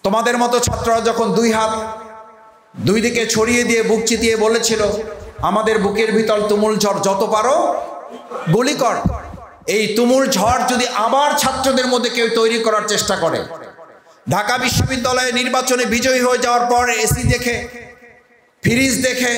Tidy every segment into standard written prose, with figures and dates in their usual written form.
তোমাদের মতো ছাত্ররা যখন দুই হাত দুই দিকে ছড়িয়ে দিয়ে বুক চিতিয়ে বলেছিল আমাদের বুকের ভিতর তুমুল ঝড়, যত পারো গুলি কর, এই তুমুল ঝড় যদি আবার ছাত্রদের মধ্যে কেউ তৈরি করার চেষ্টা করে, ঢাকা বিশ্ববিদ্যালয়ে নির্বাচনে বিজয়ী হয়ে যাওয়ার পর এসি দেখে, ফ্রিজ দেখে,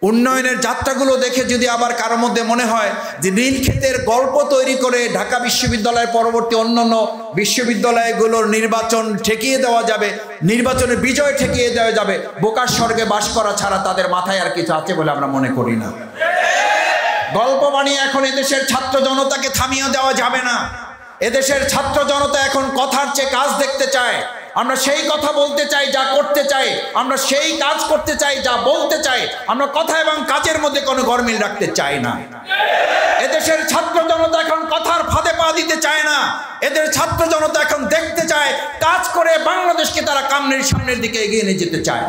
উন্নয়নের যাত্রাগুলো দেখে যদি আবার কারোর মধ্যে মনে হয় যে নীলক্ষেতের গল্প তৈরি করে ঢাকা বিশ্ববিদ্যালয়ের পরবর্তী অন্যান্য বিশ্ববিদ্যালয়গুলোর নির্বাচন ঠেকিয়ে দেওয়া যাবে, নির্বাচনে বিজয় ঠেকিয়ে দেওয়া যাবে, বোকার স্বর্গে বাস করা ছাড়া তাদের মাথায় আর কিছু আছে বলে আমরা মনে করি না। গল্প বানিয়ে এখন এদেশের ছাত্র জনতাকে থামিয়ে দেওয়া যাবে না। এদেশের ছাত্র জনতা এখন কথার চেয়ে কাজ দেখতে চায়। আমরা সেই কথা বলতে চাই যা করতে চাই, আমরা সেই কাজ করতে চাই যা বলতে চাই। আমরা কথা এবং কাজের মধ্যে কোনো গরমিল রাখতে চাই না। এদেশের ছাত্র জনতা এখন কথার ফাঁদে পা দিতে চায় না। এদের ছাত্র জনতা এখন দেখতে চায়, কাজ করে বাংলাদেশকে তারা সামনের দিকে এগিয়ে নিয়ে যেতে চায়।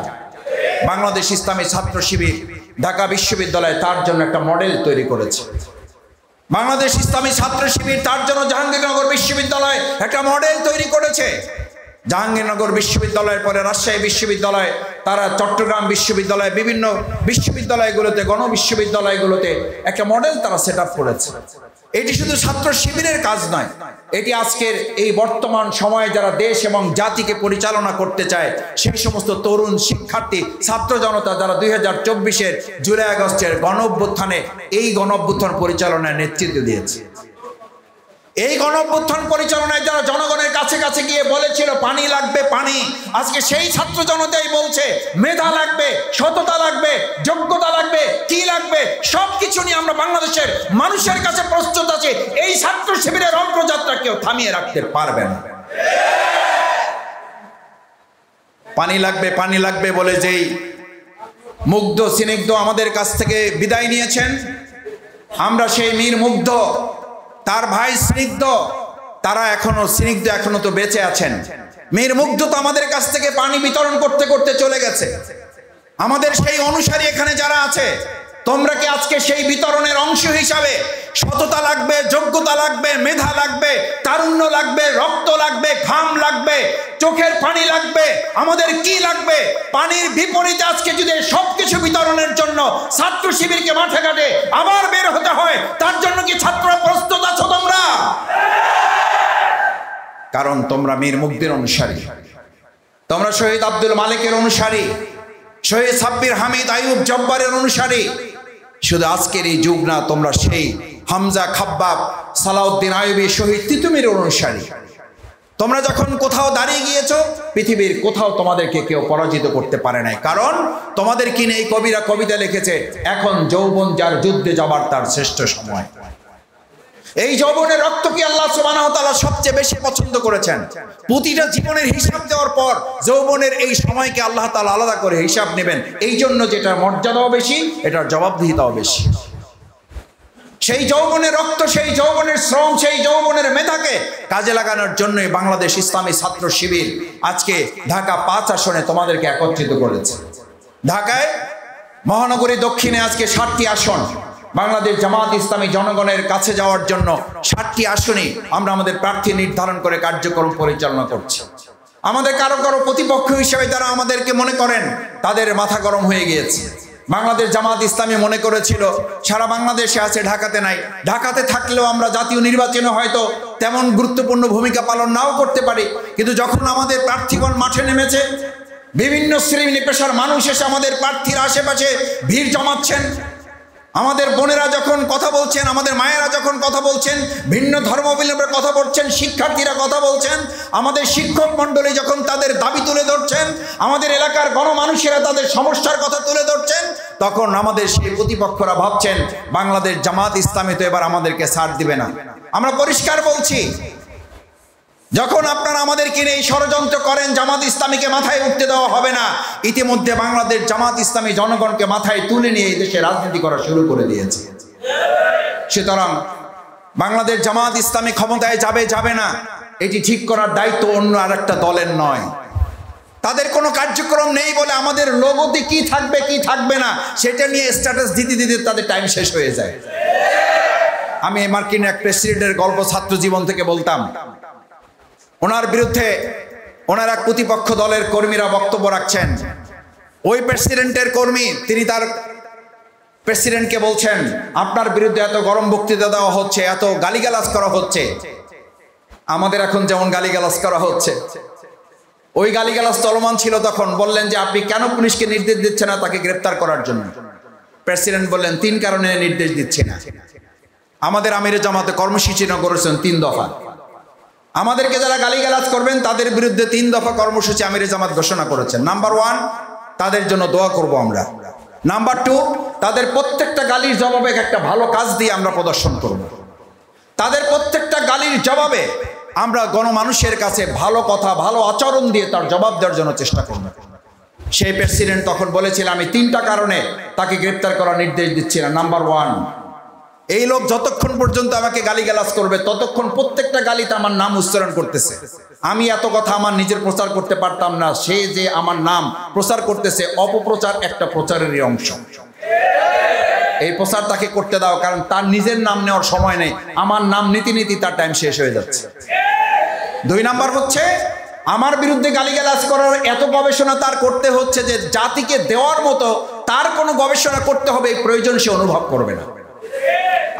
বাংলাদেশ ইসলামী ছাত্র শিবির ঢাকা বিশ্ববিদ্যালয়ে তার জন্য একটা মডেল তৈরি করেছে। বাংলাদেশ ইসলামী ছাত্র শিবির তার জন্য জাহাঙ্গীরনগর বিশ্ববিদ্যালয় একটা মডেল তৈরি করেছে। জাহাঙ্গীরনগর বিশ্ববিদ্যালয়ের পরে রাজশাহী বিশ্ববিদ্যালয়, তারা চট্টগ্রাম বিশ্ববিদ্যালয়, বিভিন্ন বিশ্ববিদ্যালয়গুলোতে, গণবিশ্ববিদ্যালয়গুলোতে একটা মডেল তারা সেট আপ করেছে। এটি শুধু ছাত্র শিবিরের কাজ নয়, এটি আজকের এই বর্তমান সময়ে যারা দেশ এবং জাতিকে পরিচালনা করতে চায় সেই সমস্ত তরুণ শিক্ষার্থী ছাত্র জনতা যারা 2024-এর জুলাই আগস্টের গণঅভ্যুত্থানে এই গণঅভ্যুত্থান পরিচালনায় নেতৃত্ব দিয়েছে। এই গণঅভ্যুত্থান পরিচালনায় যারা জনগণের কাছে কাছে গিয়ে বলেছিল পানি লাগবে পানি, আজকে সেই ছাত্র জনতাই বলছে মেধা লাগবে, সততা লাগবে, যোগ্যতা লাগবে, কি লাগবে সবকিছু নিয়ে আমরা বাংলাদেশের মানুষের কাছে প্রস্তুত আছি। এই ছাত্র শিবিরের অগ্রযাত্রা কেউ থামিয়ে রাখতে পারবে না। পানি লাগবে বলে যেই মুগ্ধ স্নিগ্ধ আমাদের কাছ থেকে বিদায় নিয়েছেন, আমরা সেই মীর মুগ্ধ, তার ভাই স্নিগ্ধ, তারা এখনো তো বেঁচে আছেন। মীর মুগ্ধ তো আমাদের কাছ থেকে পানি বিতরণ করতে করতে চলে গেছে। আমাদের সেই অনুসারী এখানে যারা আছে, তোমরা কি আজকে সেই বিতরণের অংশ হিসাবে সততা লাগবে, যোগ্যতা লাগবে, মেধা লাগবে, তারুণ্য লাগবে, রক্ত লাগবে, ঘাম লাগবে, চোখের পানি লাগবে, আমাদের কি লাগবে? পানির বিপরীতে আজকে যদি সবকিছু বিতরণের জন্য ছাত্র শিবিরকে মাঠে ঘাটে আবার বের হতে হয়, তার জন্য কি ছাত্ররা প্রস্তুত আছো তোমরা? কারণ তোমরা মীর মুগ্ধের অনুসারী, তোমরা শহীদ আব্দুল মালিকের অনুসারী, শহীদ সাব্বির হামিদ আইয়ুব জব্বারের অনুসারী। শুধু আজকের এই যুগ না, তোমরা সেই হামজা খাব্বাব সালাউদ্দিন আইয়ুবী শহীদ তিতুমীর অনুসারী। তোমরা যখন কোথাও দাঁড়িয়ে গিয়েছো, পৃথিবীর কোথাও তোমাদেরকে কেউ পরাজিত করতে পারে নাই। কারণ তোমাদের কিনে এই কবিরা কবিতা লিখেছে, এখন যৌবন যার যুদ্ধে যাবার তার শ্রেষ্ঠ সময়। এই যৌবনের রক্তকে আল্লাহ সুবহানাহু ওয়া তাআলা সবচেয়ে বেশি পছন্দ করেছেন। প্রতিটা জীবনের হিসাব দেওয়ার পর যৌবনের এই সময়কে আল্লাহ তাআলা আলাদা করে হিসাব নেবেন। এই জন্য যেটার মর্যাদাও বেশি, এটার জবাবদিহিতাও বেশি। সেই যৌবনের রক্ত, সেই যৌবনের শ্রম, সেই যৌবনের মেধাকে কাজে লাগানোর জন্যই বাংলাদেশ ইসলামী ছাত্র শিবির আজকে ঢাকা 5 আসনে তোমাদেরকে একত্রিত করেছে। ঢাকায় মহানগরী দক্ষিণে আজকে 7টি আসন, বাংলাদেশ জামাত ইসলামী জনগণের কাছে যাওয়ার জন্য 7টি আসনে আমরা আমাদের প্রার্থী নির্ধারণ করে কার্যক্রম পরিচালনা করছি। আমাদের কারো কারো প্রতিপক্ষ হিসেবে যারা আমাদেরকে মনে করেন, তাদের মাথা গরম হয়ে গিয়েছে। বাংলাদেশ জামাত ইসলামী মনে করেছিল সারা বাংলাদেশে আছে, ঢাকাতে নাই। ঢাকাতে থাকলেও আমরা জাতীয় নির্বাচনে হয়তো তেমন গুরুত্বপূর্ণ ভূমিকা পালন নাও করতে পারি, কিন্তু যখন আমাদের প্রার্থীগণ মাঠে নেমেছে, বিভিন্ন শ্রেণী পেশার মানুষ এসে আমাদের প্রার্থীর আশেপাশে ভিড় জমাচ্ছেন, আমাদের বোনেরা যখন কথা বলছেন, আমাদের মায়েরা যখন কথা বলছেন, ভিন্ন ধর্মাবলম্বীরা কথা বলছেন, শিক্ষার্থীরা কথা বলছেন, আমাদের শিক্ষক মণ্ডলী যখন তাদের দাবি তুলে ধরছেন, আমাদের এলাকার গণমানুষেরা তাদের সমস্যার কথা তুলে ধরছেন, তখন আমাদের সেই প্রতিপক্ষরা ভাবছেন বাংলাদেশ জামাত ইসলামী তো এবার আমাদেরকে ছাড় দিবে না। আমরা পরিষ্কার বলছি, যখন আপনারা আমাদেরকে এই ষড়যন্ত্র করেন জামাত ইসলামীকে মাথায় উঠতে দেওয়া হবে না, ইতিমধ্যে বাংলাদেশ জামাত ইসলামী জনগণকে মাথায় তুলে নিয়ে এই দেশে রাজনীতি করা শুরু করে দিয়েছে। সুতরাং বাংলাদেশ জামাত ইসলামী ক্ষমতায় যাবে না, এটি ঠিক করার দায়িত্ব অন্য আরেকটা দলের নয়। তাদের কোনো কার্যক্রম নেই বলে আমাদের লোগোতে কি থাকবে কি থাকবে না সেটা নিয়ে স্ট্যাটাস দিতে দিতে তাদের টাইম শেষ হয়ে যায়। আমি মার্কিন এক প্রেসিডেন্টের গল্প ছাত্র জীবন থেকে বলতাম। ওনার বিরুদ্ধে ওনার এক প্রতিপক্ষ দলের কর্মীরা বক্তব্য রাখছেন, ওই প্রেসিডেন্টের কর্মী তিনি তার প্রেসিডেন্টকে বলছেন, আপনার বিরুদ্ধে এত গরম বক্তৃতা দেওয়া হচ্ছে, এত গালিগালাজ করা হচ্ছে, আমাদের এখন যেমন গালিগালাজ করা হচ্ছে, ওই গালিগালাজ চলমান ছিল তখন। বললেন যে আপনি কেন পুলিশকে নির্দেশ দিচ্ছেন না তাকে গ্রেফতার করার জন্য? প্রেসিডেন্ট বললেন 3 কারণে নির্দেশ দিচ্ছে না। আমাদের আমিরে জামাতে কর্মসূচি করেছেন 3 দফা। আমাদেরকে যারা গালিগালাজ করবেন তাদের বিরুদ্ধে 3 দফা কর্মসূচি আমিরে জামাত ঘোষণা করেছেন। নাম্বার 1, তাদের জন্য দোয়া করব আমরা। নাম্বার 2, তাদের প্রত্যেকটা গালির জবাবে একটা ভালো কাজ দিয়ে আমরা প্রদর্শন করব। তাদের প্রত্যেকটা গালির জবাবে আমরা গণমানুষের কাছে ভালো কথা, ভালো আচরণ দিয়ে তার জবাব দেওয়ার জন্য চেষ্টা করব। সেই প্রেসিডেন্ট তখন বলেছিল, আমি 3টা কারণে তাকে গ্রেফতার করার নির্দেশ দিচ্ছি না। নাম্বার 1, এই লোক যতক্ষণ পর্যন্ত আমাকে গালিগালাজ করবে ততক্ষণ প্রত্যেকটা গালিতে আমার নাম উচ্চারণ করতেছে। আমি এত কথা আমার নিজের প্রচার করতে পারতাম না, সে যে আমার নাম প্রচার করতেছে, অপপ্রচার একটা প্রচারেরই অংশ। এই প্রচার তাকে করতে দাও, কারণ তার নিজের নাম নেওয়ার সময় নেই, আমার নাম নীতি তার টাইম শেষ হয়ে যাচ্ছে। 2 নাম্বার হচ্ছে, আমার বিরুদ্ধে গালিগালাজ করার এত গবেষণা তার করতে হচ্ছে যে জাতিকে দেওয়ার মতো তার কোনো গবেষণা করতে হবে এই প্রয়োজন সে অনুভব করবে না।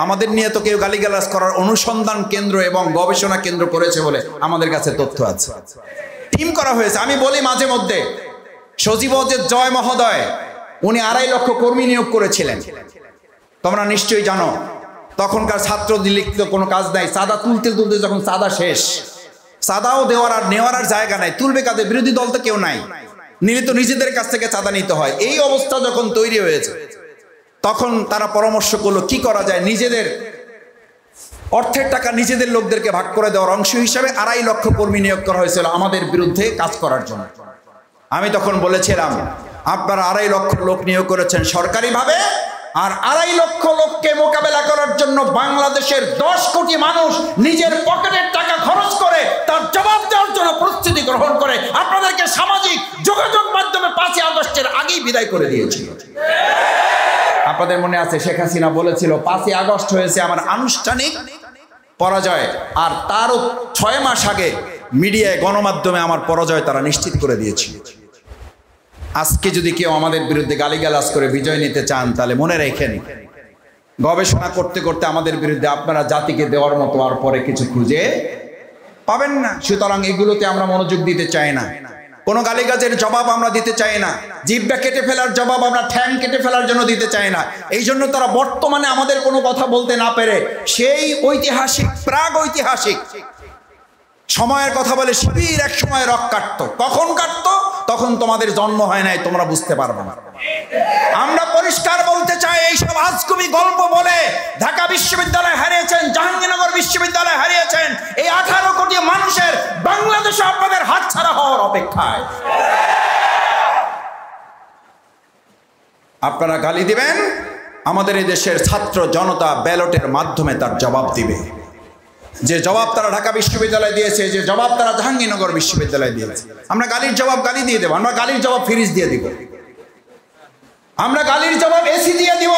আমাদের নিয়ে তো কেউ গালিগালাজ করার অনুসন্ধান কেন্দ্র এবং গবেষণা কেন্দ্র করেছে বলে আমাদের কাছে তথ্য আছে, টিম করা হয়েছে। আমি বলি মাঝে মধ্যে, সজীব জয় মহোদয় উনি 2.5 লক্ষ কর্মী নিয়োগ করেছিলেন, তোমরা নিশ্চয়ই জানো। তখনকার ছাত্র লিখিত কোনো কাজ নাই, চাঁদা তুলতে যখন চাঁদা শেষ, চাঁদাও দেওয়ার আর নেওয়ার আর জায়গা নাই, তুলবে কাদের? বিরোধী দল তো কেউ নাই, নিলে তো নিজেদের কাছ থেকে চাঁদা নিতে হয়। এই অবস্থা যখন তৈরি হয়েছে তখন তারা পরামর্শ করলো কি করা যায়, নিজেদের অর্থের টাকা নিজেদের লোকদেরকে ভাগ করে দেওয়ার অংশ হিসাবে 2.5 লক্ষ কর্মী নিয়োগ করা হয়েছিল আমাদের বিরুদ্ধে কাজ করার জন্য। আমি তখন বলেছিলাম, আপনারা 2.5 লক্ষ লোক নিয়োগ করেছেন সরকারিভাবে, আর 2.5 লক্ষ লোককে মোকাবেলা করার জন্য বাংলাদেশের 10 কোটি মানুষ নিজের পকেটের টাকা খরচ করে তার জবাব দেওয়ার জন্য প্রস্তুতি গ্রহণ করে আপনাদেরকে সামাজিক যোগাযোগ মাধ্যমে 5ই আগস্টের আগেই বিদায় করে দিয়েছিল। আপনাদের মনে আছে শেখ হাসিনা বলেছিল 5ই আগস্ট হয়েছে আমার আনুষ্ঠানিক পরাজয়, আর তারও 6 মাস আগে মিডিয়ায় গণমাধ্যমে আমার পরাজয় তারা নিশ্চিত করে দিয়েছিল। আজকে যদি কেউ আমাদের বিরুদ্ধে গালিগালাজ করে বিজয় নিতে চান তাহলে মনে রেখেন, গবেষণা করতে করতে আমাদের বিরুদ্ধে আপনারা জাতিকে দেওয়ার মতো আর পরে কিছু খুঁজে পাবেন না। সুতরাং এগুলোতে আমরা মনোযোগ দিতে চাই না, কোনো গালিগালাজের জবাব আমরা দিতে চাই না, জিহ্বা কেটে ফেলার জবাব আমরা ঠ্যাং কেটে ফেলার জন্য দিতে চাই না। এই জন্য তারা বর্তমানে আমাদের কোনো কথা বলতে না পেরে সেই ঐতিহাসিক প্রাগ ঐতিহাসিক সময়ের কথা বলে শিবির এক সময় রক কাটতো। কখন কাটতো? তখন তোমাদের জন্ম হয় নাই, তোমরা বুঝতে পারবে না। আমরা পরিষ্কার বলতে চাই, এইসব আজগুবি গল্প বলে ঢাকা বিশ্ববিদ্যালয় হারিয়েছেন, জাহাঙ্গীরনগর বিশ্ববিদ্যালয় হারিয়েছেন, এই 18 কোটি মানুষের বাংলাদেশে আপনাদের হাতছাড়া হওয়ার অপেক্ষায়। আপনারা গালি দিবেন, আমাদের এই দেশের ছাত্র জনতা ব্যালটের মাধ্যমে তার জবাব দিবে। যে জবাব তারা ঢাকা বিশ্ববিদ্যালয় দিয়েছে, যে জবাব তারা জাহাঙ্গীরনগর বিশ্ববিদ্যালয় দিয়েছে, আমরা গালির জবাব গালি দিয়ে দেবো, আমরা গালির জবাব ফ্রিজ দিয়ে দিব, আমরা গালির জবাব এসি দিয়ে দিব।